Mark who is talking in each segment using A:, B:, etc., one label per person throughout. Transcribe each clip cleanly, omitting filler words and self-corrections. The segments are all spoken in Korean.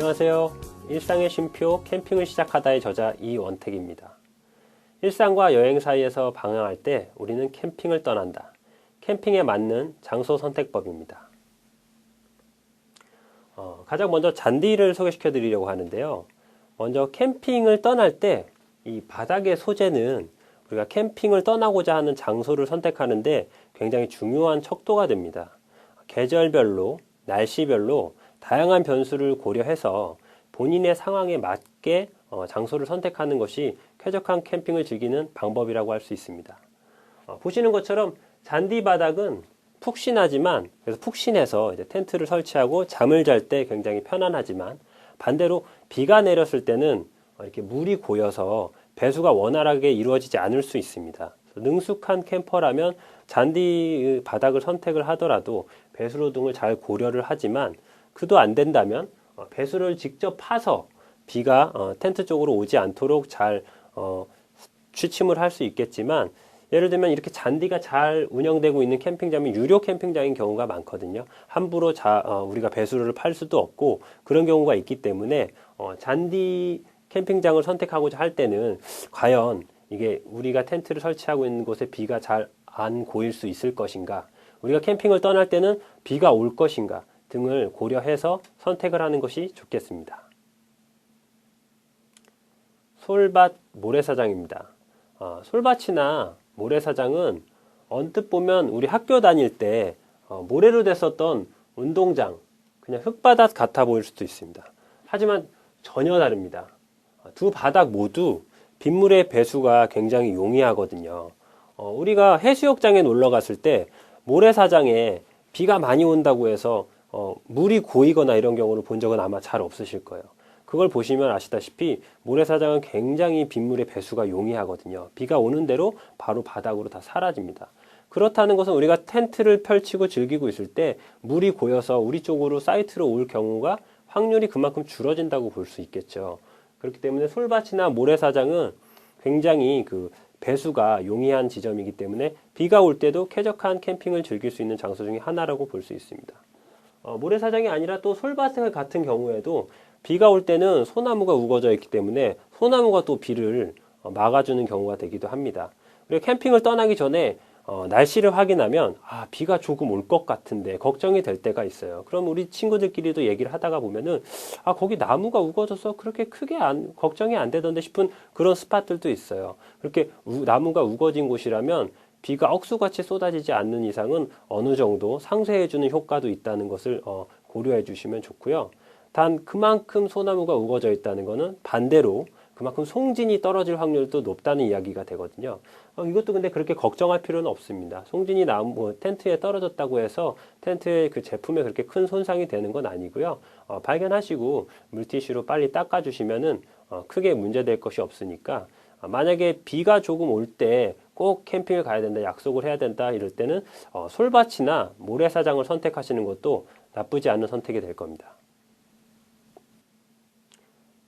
A: 안녕하세요. 일상의 쉼표 캠핑을 시작하다의 저자 이원택입니다. 일상과 여행 사이에서 방황할 때 우리는 캠핑을 떠난다. 캠핑에 맞는 장소 선택법입니다. 가장 먼저 잔디를 소개시켜 드리려고 하는데요. 먼저 캠핑을 떠날 때 이 바닥의 소재는 우리가 캠핑을 떠나고자 하는 장소를 선택하는데 굉장히 중요한 척도가 됩니다. 계절별로, 날씨별로 다양한 변수를 고려해서 본인의 상황에 맞게 장소를 선택하는 것이 쾌적한 캠핑을 즐기는 방법이라고 할 수 있습니다. 보시는 것처럼 잔디 바닥은 푹신하지만, 그래서 푹신해서 이제 텐트를 설치하고 잠을 잘 때 굉장히 편안하지만, 반대로 비가 내렸을 때는 이렇게 물이 고여서 배수가 원활하게 이루어지지 않을 수 있습니다. 능숙한 캠퍼라면 잔디 바닥을 선택을 하더라도 배수로 등을 잘 고려를 하지만, 그도 안 된다면 배수를 직접 파서 비가 텐트 쪽으로 오지 않도록 잘 취침을 할 수 있겠지만, 예를 들면 이렇게 잔디가 잘 운영되고 있는 캠핑장이 유료 캠핑장인 경우가 많거든요. 함부로 우리가 배수를 팔 수도 없고 그런 경우가 있기 때문에 잔디 캠핑장을 선택하고자 할 때는 과연 이게 우리가 텐트를 설치하고 있는 곳에 비가 잘 안 고일 수 있을 것인가, 우리가 캠핑을 떠날 때는 비가 올 것인가 등을 고려해서 선택을 하는 것이 좋겠습니다. 솔밭 모래사장입니다. 솔밭이나 모래사장은 언뜻 보면 우리 학교 다닐 때 모래로 됐었던 운동장, 그냥 흙바닥 같아 보일 수도 있습니다. 하지만 전혀 다릅니다. 두 바닥 모두 빗물의 배수가 굉장히 용이하거든요. 우리가 해수욕장에 놀러 갔을 때 모래사장에 비가 많이 온다고 해서 물이 고이거나 이런 경우를 본 적은 아마 잘 없으실 거예요. 그걸 보시면 아시다시피 모래사장은 굉장히 빗물의 배수가 용이하거든요. 비가 오는 대로 바로 바닥으로 다 사라집니다. 그렇다는 것은 우리가 텐트를 펼치고 즐기고 있을 때 물이 고여서 우리 쪽으로 사이트로 올 경우가 확률이 그만큼 줄어든다고 볼 수 있겠죠. 그렇기 때문에 솔밭이나 모래사장은 굉장히 배수가 용이한 지점이기 때문에 비가 올 때도 쾌적한 캠핑을 즐길 수 있는 장소 중에 하나라고 볼 수 있습니다. 모래사장이 아니라 또 솔밭 같은 경우에도 비가 올 때는 소나무가 우거져 있기 때문에 소나무가 또 비를 막아주는 경우가 되기도 합니다. 우리가 캠핑을 떠나기 전에 날씨를 확인하면 비가 조금 올 것 같은데 걱정이 될 때가 있어요. 그럼 우리 친구들끼리도 얘기를 하다가 보면은 거기 나무가 우거져서 그렇게 크게 걱정이 안 되던데 싶은 그런 스팟들도 있어요. 그렇게 나무가 우거진 곳이라면 비가 억수같이 쏟아지지 않는 이상은 어느 정도 상쇄해주는 효과도 있다는 것을 고려해 주시면 좋고요. 단 그만큼 소나무가 우거져 있다는 것은 반대로 그만큼 송진이 떨어질 확률도 높다는 이야기가 되거든요. 이것도 근데 그렇게 걱정할 필요는 없습니다. 송진이 텐트에 떨어졌다고 해서 텐트의 그 제품에 그렇게 큰 손상이 되는 건 아니고요. 발견하시고 물티슈로 빨리 닦아주시면은 크게 문제될 것이 없으니까, 만약에 비가 조금 올 때 꼭 캠핑을 가야 된다, 약속을 해야 된다 이럴 때는 솔밭이나 모래사장을 선택하시는 것도 나쁘지 않은 선택이 될 겁니다.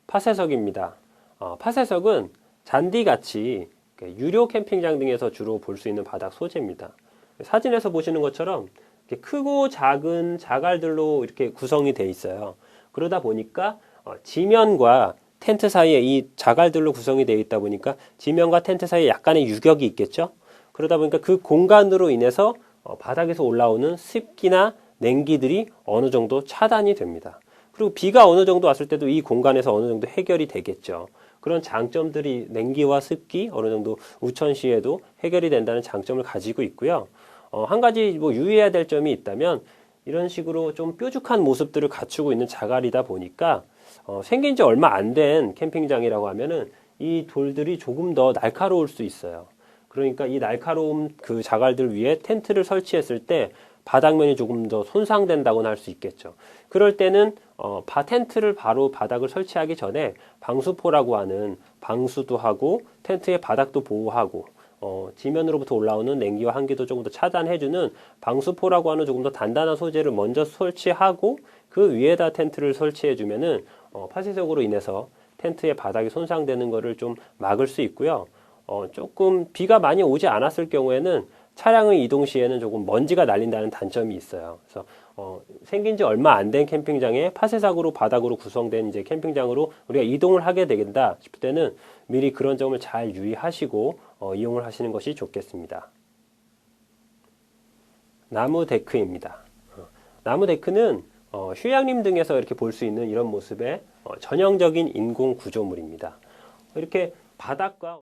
A: 파쇄석입니다. 파쇄석은 잔디같이 유료 캠핑장 등에서 주로 볼 수 있는 바닥 소재입니다. 사진에서 보시는 것처럼 크고 작은 자갈들로 이렇게 구성이 되어 있어요. 그러다 보니까 지면과 텐트 사이에 이 자갈들로 구성이 되어 있다 보니까 지면과 텐트 사이에 약간의 유격이 있겠죠. 그러다 보니까 그 공간으로 인해서 바닥에서 올라오는 습기나 냉기들이 어느 정도 차단이 됩니다. 그리고 비가 어느 정도 왔을 때도 이 공간에서 어느 정도 해결이 되겠죠. 그런 장점들이 냉기와 습기 어느 정도 우천시에도 해결이 된다는 장점을 가지고 있고요. 한 가지 유의해야 될 점이 있다면, 이런 식으로 좀 뾰족한 모습들을 갖추고 있는 자갈이다 보니까 생긴 지 얼마 안 된 캠핑장이라고 하면은 이 돌들이 조금 더 날카로울 수 있어요. 그러니까 이 날카로운 그 자갈들 위에 텐트를 설치했을 때 바닥면이 조금 더 손상된다고는 할 수 있겠죠. 그럴 때는 텐트를 바로 바닥을 설치하기 전에 방수포라고 하는, 방수도 하고 텐트의 바닥도 보호하고 지면으로부터 올라오는 냉기와 한기도 조금 더 차단해주는 방수포라고 하는 조금 더 단단한 소재를 먼저 설치하고 그 위에다 텐트를 설치해주면은 파쇄석으로 인해서 텐트의 바닥이 손상되는 것을 좀 막을 수 있고요. 조금 비가 많이 오지 않았을 경우에는 차량의 이동 시에는 조금 먼지가 날린다는 단점이 있어요. 그래서 생긴 지 얼마 안 된 캠핑장에 폐쇄석으로 바닥으로 구성된 이제 캠핑장으로 우리가 이동을 하게 되겠다 싶을 때는 미리 그런 점을 잘 유의하시고 이용을 하시는 것이 좋겠습니다. 나무 데크입니다. 나무 데크는 휴양림 등에서 이렇게 볼 수 있는 이런 모습의 전형적인 인공 구조물입니다. 이렇게 바닥과